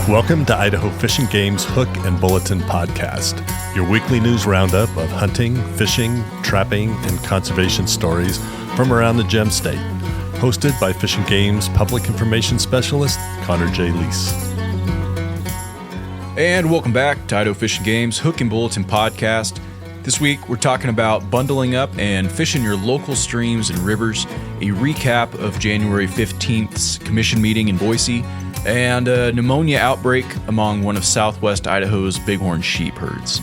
Welcome to Idaho Fish and Game's Hook and Bulletin podcast, your weekly news roundup of hunting, fishing, trapping, and conservation stories from around the Gem State. Hosted by Fish and Game's Public Information Specialist, Connor J. Lease. And welcome back to Idaho Fish and Game's Hook and Bulletin podcast. This week, we're talking about bundling up and fishing your local streams and rivers, a recap of January 15th's commission meeting in Boise, and a pneumonia outbreak among one of Southwest Idaho's Bighorn sheep herds.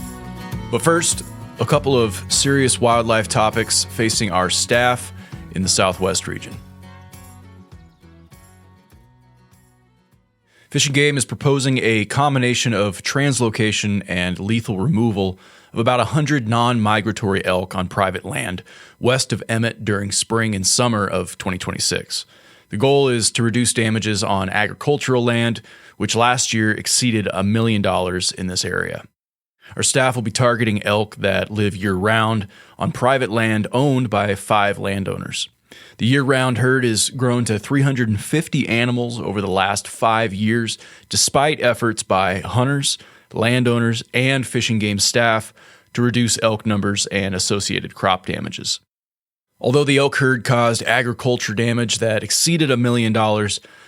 But first, a couple of serious wildlife topics facing our staff in the Southwest region. Fish and Game is proposing a combination of translocation and lethal removal of about 100 non-migratory elk on private land west of Emmett during spring and summer of 2026. The goal is to reduce damages on agricultural land, which last year exceeded $1 million in this area. Our staff will be targeting elk that live year-round on private land owned by 5 landowners. The year-round herd has grown to 350 animals over the last 5 years, despite efforts by hunters, landowners, and Fish and Game staff to reduce elk numbers and associated crop damages. Although the elk herd caused agriculture damage that exceeded $1 million,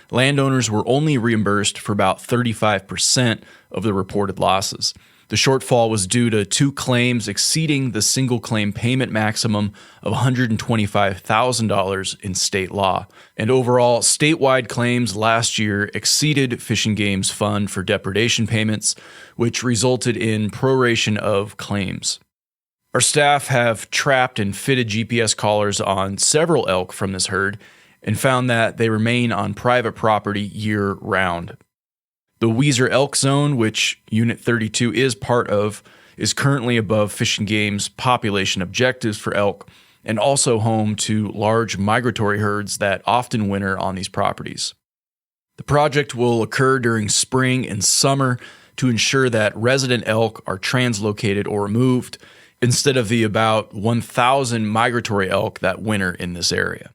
landowners were only reimbursed for about 35% of the reported losses. The shortfall was due to 2 claims exceeding the single claim payment maximum of $125,000 in state law. And overall, statewide claims last year exceeded Fish and Game's fund for depredation payments, which resulted in proration of claims. Our staff have trapped and fitted GPS collars on several elk from this herd and found that they remain on private property year-round. The Weiser Elk Zone, which Unit 32 is part of, is currently above Fish and Game's population objectives for elk and also home to large migratory herds that often winter on these properties. The project will occur during spring and summer to ensure that resident elk are translocated or removed instead of the about 1,000 migratory elk that winter in this area.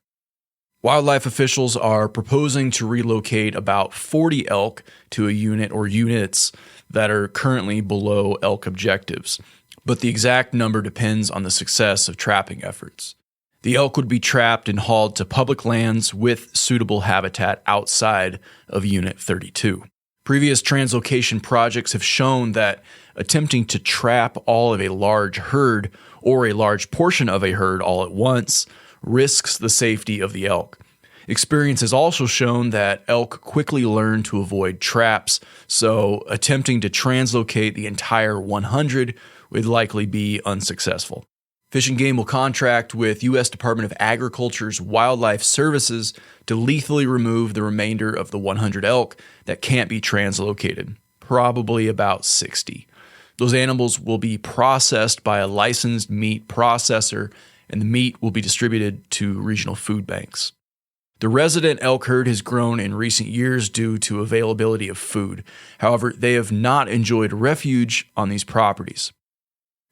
Wildlife officials are proposing to relocate about 40 elk to a unit or units that are currently below elk objectives, but the exact number depends on the success of trapping efforts. The elk would be trapped and hauled to public lands with suitable habitat outside of Unit 32. Previous translocation projects have shown that attempting to trap all of a large herd or a large portion of a herd all at once risks the safety of the elk. Experience has also shown that elk quickly learn to avoid traps, so attempting to translocate the entire 100 would likely be unsuccessful. Fish and Game will contract with U.S. Department of Agriculture's Wildlife Services to lethally remove the remainder of the 100 elk that can't be translocated, probably about 60. Those animals will be processed by a licensed meat processor, and the meat will be distributed to regional food banks. The resident elk herd has grown in recent years due to availability of food. However, they have not enjoyed refuge on these properties.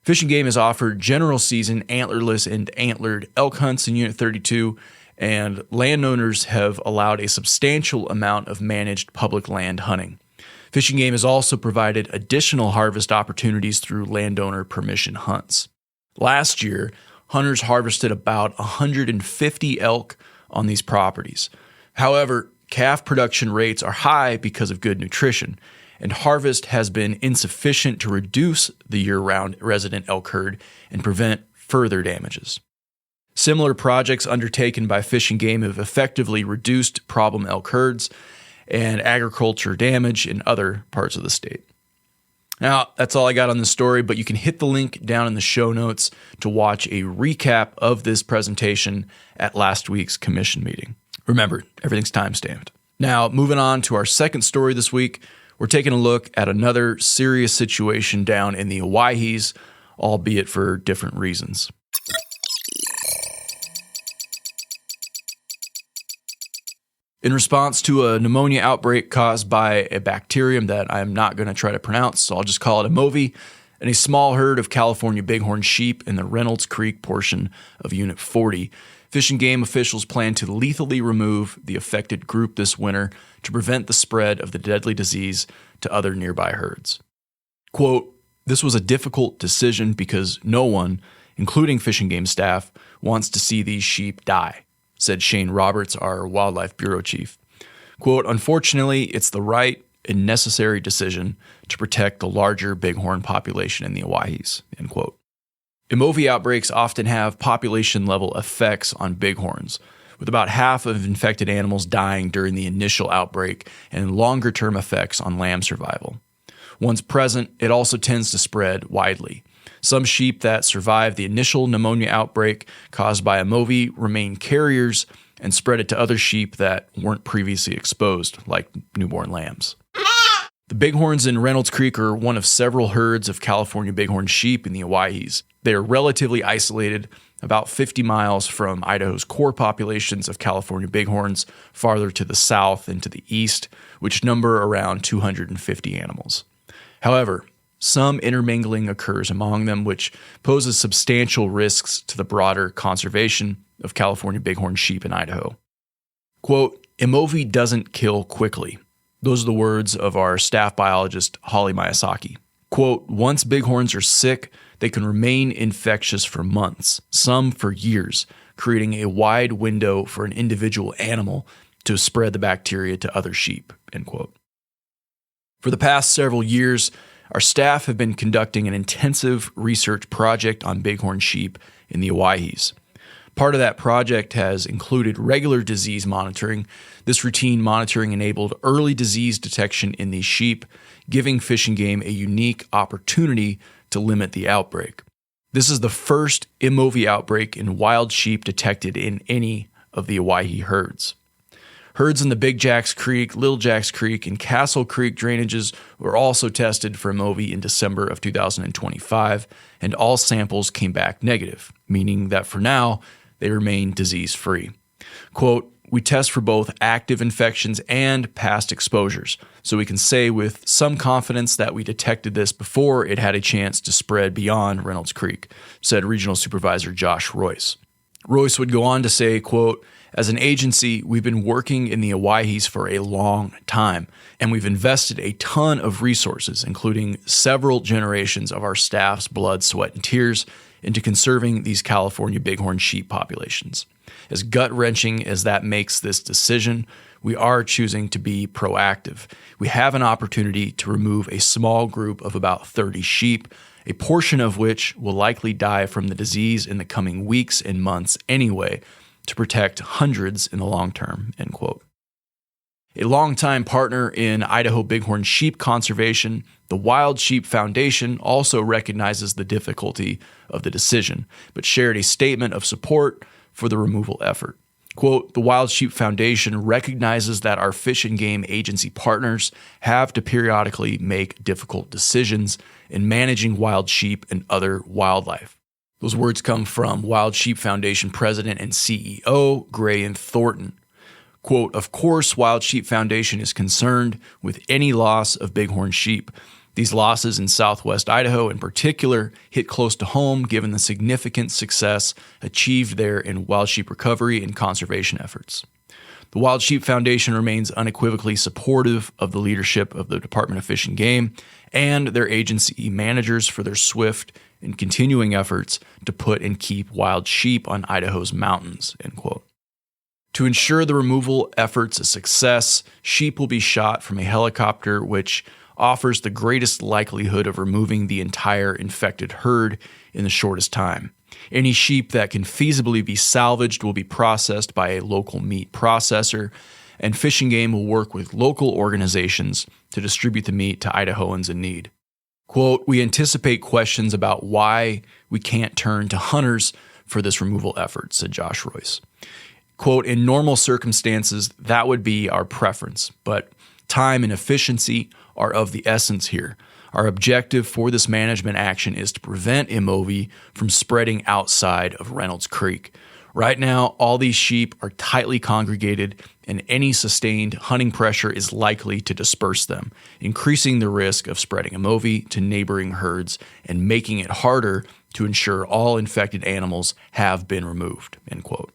Fish and Game has offered general season antlerless and antlered elk hunts in Unit 32, and landowners have allowed a substantial amount of managed public land hunting. Fish and Game has also provided additional harvest opportunities through landowner permission hunts. Last year, hunters harvested about 150 elk on these properties. However, calf production rates are high because of good nutrition, and harvest has been insufficient to reduce the year-round resident elk herd and prevent further damages. Similar projects undertaken by Fish and Game have effectively reduced problem elk herds and agriculture damage in other parts of the state. Now, that's all I got on this story, but you can hit the link down in the show notes to watch a recap of this presentation at last week's commission meeting. Remember, everything's time-stamped. Now, moving on to our second story this week, we're taking a look at another serious situation down in the Owyhees, albeit for different reasons. In response to a pneumonia outbreak caused by a bacterium that I'm not going to try to pronounce, so I'll just call it a MOVI, and a small herd of California Bighorn sheep in the Reynolds Creek portion of Unit 40, Fish and Game officials plan to lethally remove the affected group this winter to prevent the spread of the deadly disease to other nearby herds. Quote, "This was a difficult decision because no one, including Fish and Game staff, wants to see these sheep die," said Shane Roberts, our Wildlife Bureau chief. Quote, "Unfortunately, it's the right and necessary decision to protect the larger bighorn population in the Owyhees," end quote. MOV outbreaks often have population-level effects on bighorns, with about half of infected animals dying during the initial outbreak and longer-term effects on lamb survival. Once present, it also tends to spread widely. Some sheep that survive the initial pneumonia outbreak caused by MOV remain carriers and spread it to other sheep that weren't previously exposed, like newborn lambs. The bighorns in Reynolds Creek are one of several herds of California bighorn sheep in the Owyhees. They are relatively isolated, about 50 miles from Idaho's core populations of California bighorns, farther to the south and to the east, which number around 250 animals. However, some intermingling occurs among them, which poses substantial risks to the broader conservation of California bighorn sheep in Idaho. Quote, "MOV doesn't kill quickly." Those are the words of our staff biologist, Holly Miyazaki. Quote, "Once bighorns are sick, they can remain infectious for months, some for years, creating a wide window for an individual animal to spread the bacteria to other sheep," end quote. For the past several years, our staff have been conducting an intensive research project on bighorn sheep in the Owyhees. Part of that project has included regular disease monitoring. This routine monitoring enabled early disease detection in these sheep, giving Fish and Game a unique opportunity to limit the outbreak. This is the first MOV outbreak in wild sheep detected in any of the Owyhee herds. Herds in the Big Jacks Creek, Little Jacks Creek, and Castle Creek drainages were also tested for MOV in December of 2025, and all samples came back negative, meaning that for now, they remain disease-free. Quote, "We test for both active infections and past exposures, so we can say with some confidence that we detected this before it had a chance to spread beyond Reynolds Creek," said Regional Supervisor Josh Royce. Royce would go on to say, quote, "As an agency, we've been working in the Owyhees for a long time, and we've invested a ton of resources, including several generations of our staff's blood, sweat, and tears, into conserving these California bighorn sheep populations. As gut-wrenching as that makes this decision, we are choosing to be proactive. We have an opportunity to remove a small group of about 30 sheep, a portion of which will likely die from the disease in the coming weeks and months anyway, to protect hundreds in the long term," end quote. A longtime partner in Idaho bighorn sheep conservation, the Wild Sheep Foundation also recognizes the difficulty of the decision, but shared a statement of support for the removal effort. Quote, "The Wild Sheep Foundation recognizes that our Fish and Game agency partners have to periodically make difficult decisions in managing wild sheep and other wildlife." Those words come from Wild Sheep Foundation President and CEO Graham Thornton. Quote, "Of course, Wild Sheep Foundation is concerned with any loss of bighorn sheep. These losses in Southwest Idaho in particular hit close to home given the significant success achieved there in wild sheep recovery and conservation efforts. The Wild Sheep Foundation remains unequivocally supportive of the leadership of the Department of Fish and Game and their agency managers for their swift and continuing efforts to put and keep wild sheep on Idaho's mountains," end quote. To ensure the removal efforts a success, sheep will be shot from a helicopter, which offers the greatest likelihood of removing the entire infected herd in the shortest time. Any sheep that can feasibly be salvaged will be processed by a local meat processor, and Fish and Game will work with local organizations to distribute the meat to Idahoans in need. Quote, "We anticipate questions about why we can't turn to hunters for this removal effort," said Josh Royce. Quote, "In normal circumstances, that would be our preference, but time and efficiency are of the essence here. Our objective for this management action is to prevent MOV from spreading outside of Reynolds Creek. Right now, all these sheep are tightly congregated, and any sustained hunting pressure is likely to disperse them, increasing the risk of spreading MOV to neighboring herds and making it harder to ensure all infected animals have been removed," end quote.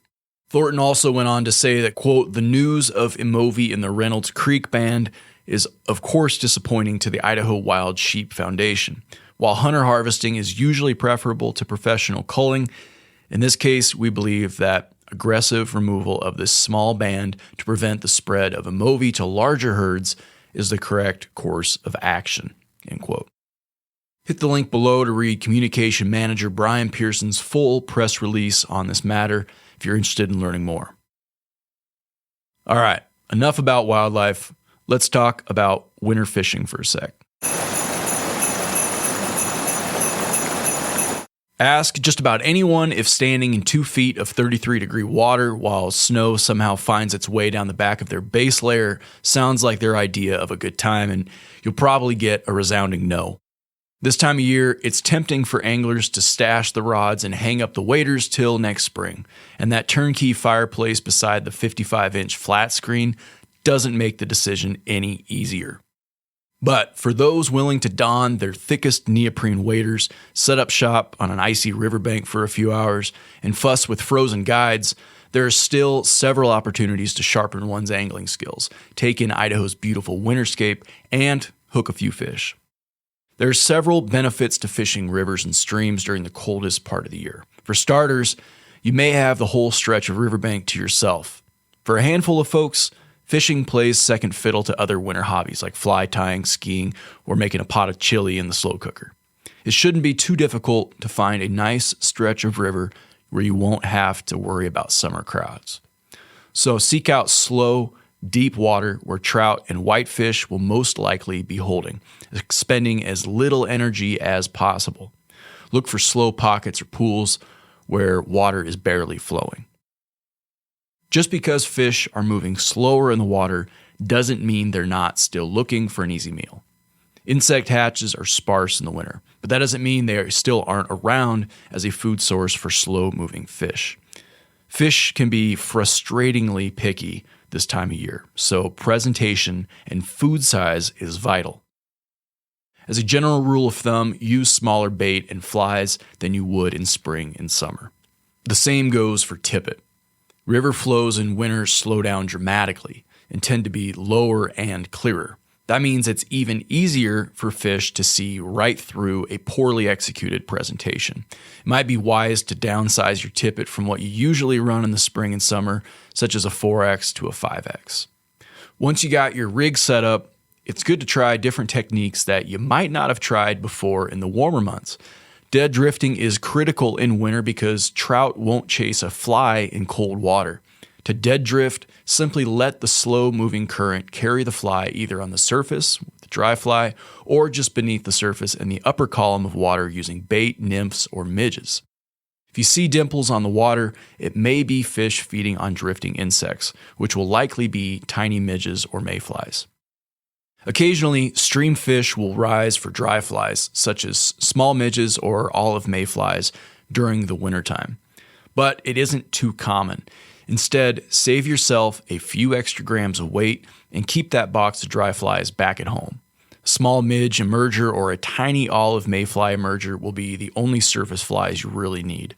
Thornton also went on to say that, quote, "The news of Imovie in the Reynolds Creek band is, of course, disappointing to the Idaho Wild Sheep Foundation. While hunter harvesting is usually preferable to professional culling, in this case, we believe that aggressive removal of this small band to prevent the spread of Imovie to larger herds is the correct course of action," end quote. Hit the link below to read Communication Manager Brian Pearson's full press release on this matter if you're interested in learning more. All right, enough about wildlife. Let's talk about winter fishing for a sec. Ask just about anyone if standing in 2 feet of 33-degree water while snow somehow finds its way down the back of their base layer sounds like their idea of a good time, and you'll probably get a resounding no. This time of year, it's tempting for anglers to stash the rods and hang up the waders till next spring, and that turnkey fireplace beside the 55-inch flat screen doesn't make the decision any easier. But for those willing to don their thickest neoprene waders, set up shop on an icy riverbank for a few hours, and fuss with frozen guides, there are still several opportunities to sharpen one's angling skills, take in Idaho's beautiful winterscape, and hook a few fish. There are several benefits to fishing rivers and streams during the coldest part of the year. For starters, you may have the whole stretch of riverbank to yourself. For a handful of folks, fishing plays second fiddle to other winter hobbies like fly tying, skiing, or making a pot of chili in the slow cooker. It shouldn't be too difficult to find a nice stretch of river where you won't have to worry about summer crowds. So seek out slow, deep water where trout and whitefish will most likely be holding, expending as little energy as possible. Look for slow pockets or pools where water is barely flowing. Just because fish are moving slower in the water doesn't mean they're not still looking for an easy meal. Insect hatches are sparse in the winter, but that doesn't mean they still aren't around as a food source for slow-moving fish. Fish can be frustratingly picky this time of year, so presentation and food size is vital. As a general rule of thumb, use smaller bait and flies than you would in spring and summer. The same goes for tippet. River flows in winter slow down dramatically and tend to be lower and clearer. That means it's even easier for fish to see right through a poorly executed presentation. It might be wise to downsize your tippet from what you usually run in the spring and summer, such as a 4X to a 5X. Once you got your rig set up, it's good to try different techniques that you might not have tried before in the warmer months. Dead drifting is critical in winter because trout won't chase a fly in cold water. To dead drift, simply let the slow-moving current carry the fly either on the surface with the dry fly or just beneath the surface in the upper column of water using bait, nymphs, or midges. If you see dimples on the water, it may be fish feeding on drifting insects, which will likely be tiny midges or mayflies. Occasionally, stream fish will rise for dry flies, such as small midges or olive mayflies, during the wintertime. But it isn't too common. Instead, save yourself a few extra grams of weight and keep that box of dry flies back at home. A small midge emerger or a tiny olive mayfly emerger will be the only surface flies you really need.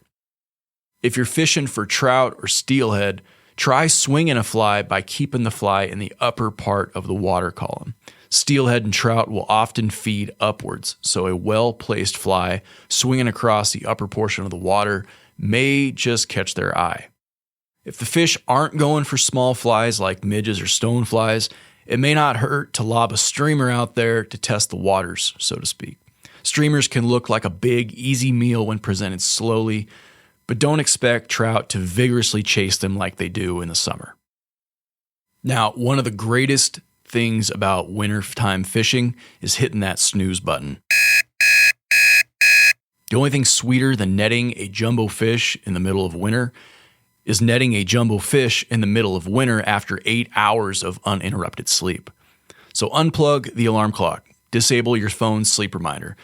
If you're fishing for trout or steelhead, try swinging a fly by keeping the fly in the upper part of the water column. Steelhead and trout will often feed upwards, so a well-placed fly swinging across the upper portion of the water may just catch their eye. If the fish aren't going for small flies like midges or stoneflies, it may not hurt to lob a streamer out there to test the waters, so to speak. Streamers can look like a big, easy meal when presented slowly, but don't expect trout to vigorously chase them like they do in the summer. Now, one of the greatest things about wintertime fishing is hitting that snooze button. The only thing sweeter than netting a jumbo fish in the middle of winter is netting a jumbo fish in the middle of winter after 8 hours of uninterrupted sleep. So unplug the alarm clock, disable your phone's sleep reminder,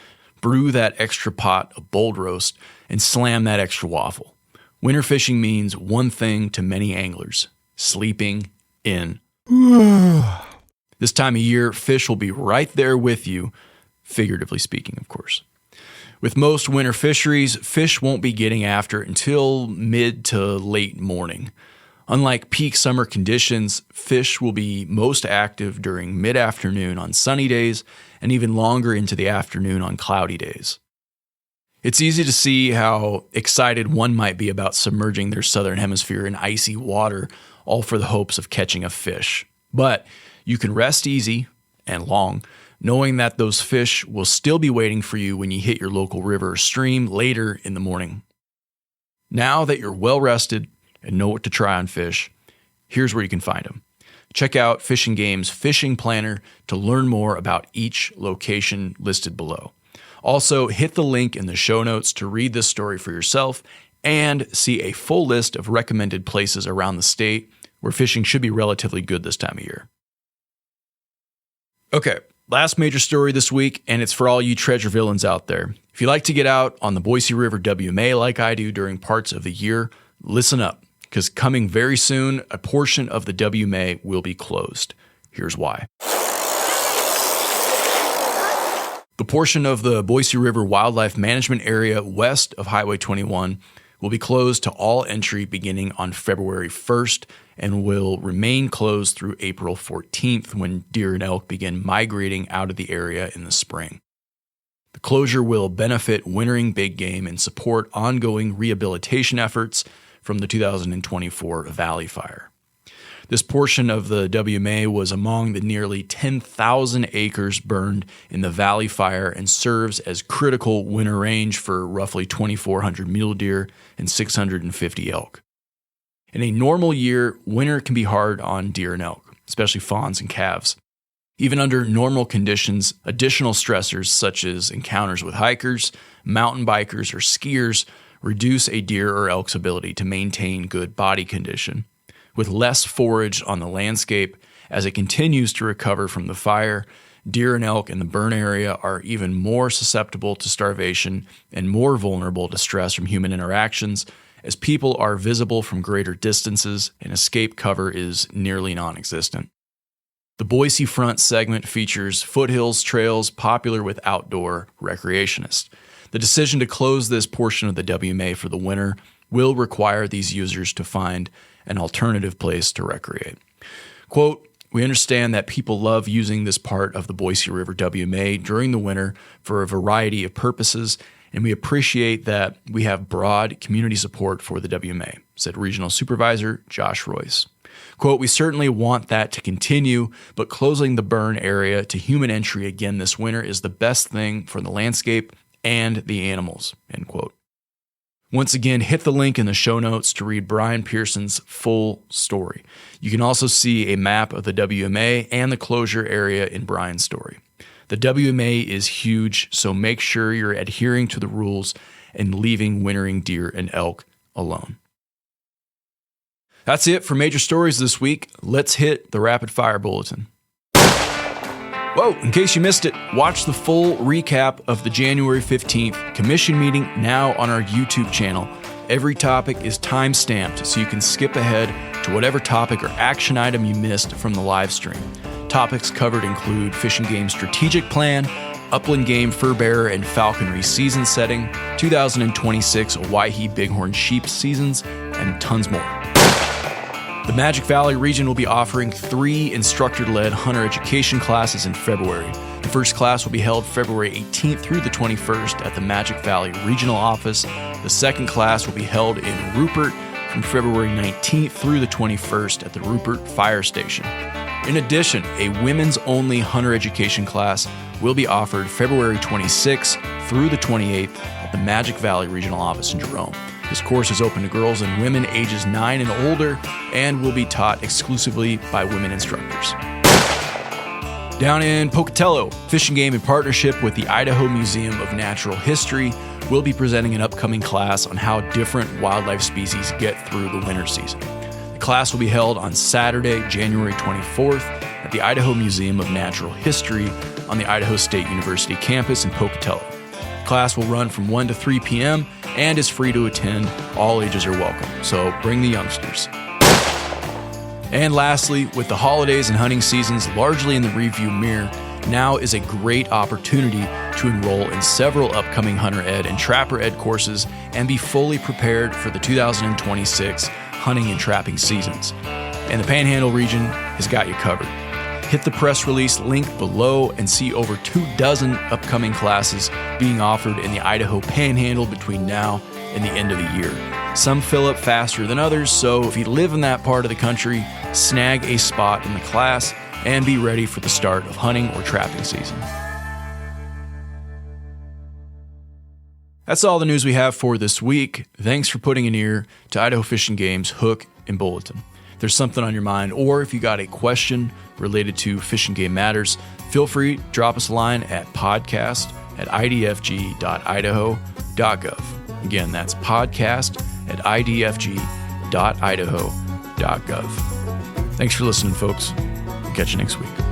brew that extra pot of bold roast, and slam that extra waffle. Winter fishing means one thing to many anglers: sleeping in. This time of year, fish will be right there with you, figuratively speaking, of course. With most winter fisheries, fish won't be getting after it until mid to late morning. Unlike peak summer conditions, fish will be most active during mid-afternoon on sunny days and even longer into the afternoon on cloudy days. It's easy to see how excited one might be about submerging their southern hemisphere in icy water, all for the hopes of catching a fish. But you can rest easy and long, knowing that those fish will still be waiting for you when you hit your local river or stream later in the morning. Now that you're well rested and know what to try on fish, here's where you can find them. Check out Fish and Game's Fishing Planner to learn more about each location listed below. Also, hit the link in the show notes to read this story for yourself and see a full list of recommended places around the state where fishing should be relatively good this time of year. Okay, last major story this week, and it's for all you treasure villains out there. If you like to get out on the Boise River WMA like I do during parts of the year, listen up, because coming very soon, a portion of the WMA will be closed. Here's why. The portion of the Boise River Wildlife Management Area west of Highway 21 will be closed to all entry beginning on February 1st and will remain closed through April 14th when deer and elk begin migrating out of the area in the spring. The closure will benefit wintering big game and support ongoing rehabilitation efforts from the 2024 Valley Fire. This portion of the WMA was among the nearly 10,000 acres burned in the Valley Fire and serves as critical winter range for roughly 2,400 mule deer and 650 elk. In a normal year, winter can be hard on deer and elk, especially fawns and calves. Even under normal conditions, additional stressors such as encounters with hikers, mountain bikers, or skiers reduce a deer or elk's ability to maintain good body condition. With less forage on the landscape as it continues to recover from the fire, deer and elk in the burn area are even more susceptible to starvation and more vulnerable to stress from human interactions, as people are visible from greater distances and escape cover is nearly non-existent. The Boise Front segment features foothills trails popular with outdoor recreationists. The decision to close this portion of the WMA for the winter will require these users to find an alternative place to recreate. Quote, "We understand that people love using this part of the Boise River WMA during the winter for a variety of purposes, and we appreciate that we have broad community support for the WMA," said Regional Supervisor Josh Royce. Quote, "We certainly want that to continue, but closing the burn area to human entry again this winter is the best thing for the landscape and the animals," end quote. Once again, hit the link in the show notes to read Brian Pearson's full story. You can also see a map of the WMA and the closure area in Brian's story. The WMA is huge, so make sure you're adhering to the rules and leaving wintering deer and elk alone. That's it for major stories this week. Let's hit the rapid fire bulletin. Whoa, in case you missed it, watch the full recap of the January 15th commission meeting now on our YouTube channel. Every topic is time-stamped, so you can skip ahead to whatever topic or action item you missed from the live stream. Topics covered include Fish and Game strategic plan, upland game fur bearer and falconry season setting, 2026 Owyhee Bighorn sheep seasons, and tons more. The Magic Valley region will be offering 3 instructor-led hunter education classes in February. The first class will be held February 18th through the 21st at the Magic Valley Regional Office. The second class will be held in Rupert from February 19th through the 21st at the Rupert Fire Station. In addition, a women's-only hunter education class will be offered February 26th through the 28th at the Magic Valley Regional Office in Jerome. This course is open to girls and women ages 9 and older and will be taught exclusively by women instructors. Down in Pocatello, Fish and Game in partnership with the Idaho Museum of Natural History will be presenting an upcoming class on how different wildlife species get through the winter season. The class will be held on Saturday, January 24th at the Idaho Museum of Natural History on the Idaho State University campus in Pocatello. The class will run from 1 to 3 p.m. and is free to attend. All ages are welcome, so bring the youngsters. And lastly, with the holidays and hunting seasons largely in the rearview mirror, now is a great opportunity to enroll in several upcoming hunter ed and trapper ed courses and be fully prepared for the 2026 hunting and trapping seasons. And the Panhandle region has got you covered. Hit the press release link below and see over 24 upcoming classes being offered in the Idaho Panhandle between now and the end of the year. Some fill up faster than others, so if you live in that part of the country, snag a spot in the class and be ready for the start of hunting or trapping season. That's all the news we have for this week. Thanks for putting an ear to Idaho Fish and Game's Hook and Bulletin. If there's something on your mind, or if you got a question related to Fish and Game matters, feel free to drop us a line at podcast@idfg.idaho.gov. Again, that's podcast@idfg.idaho.gov. Thanks for listening, folks. Catch you next week.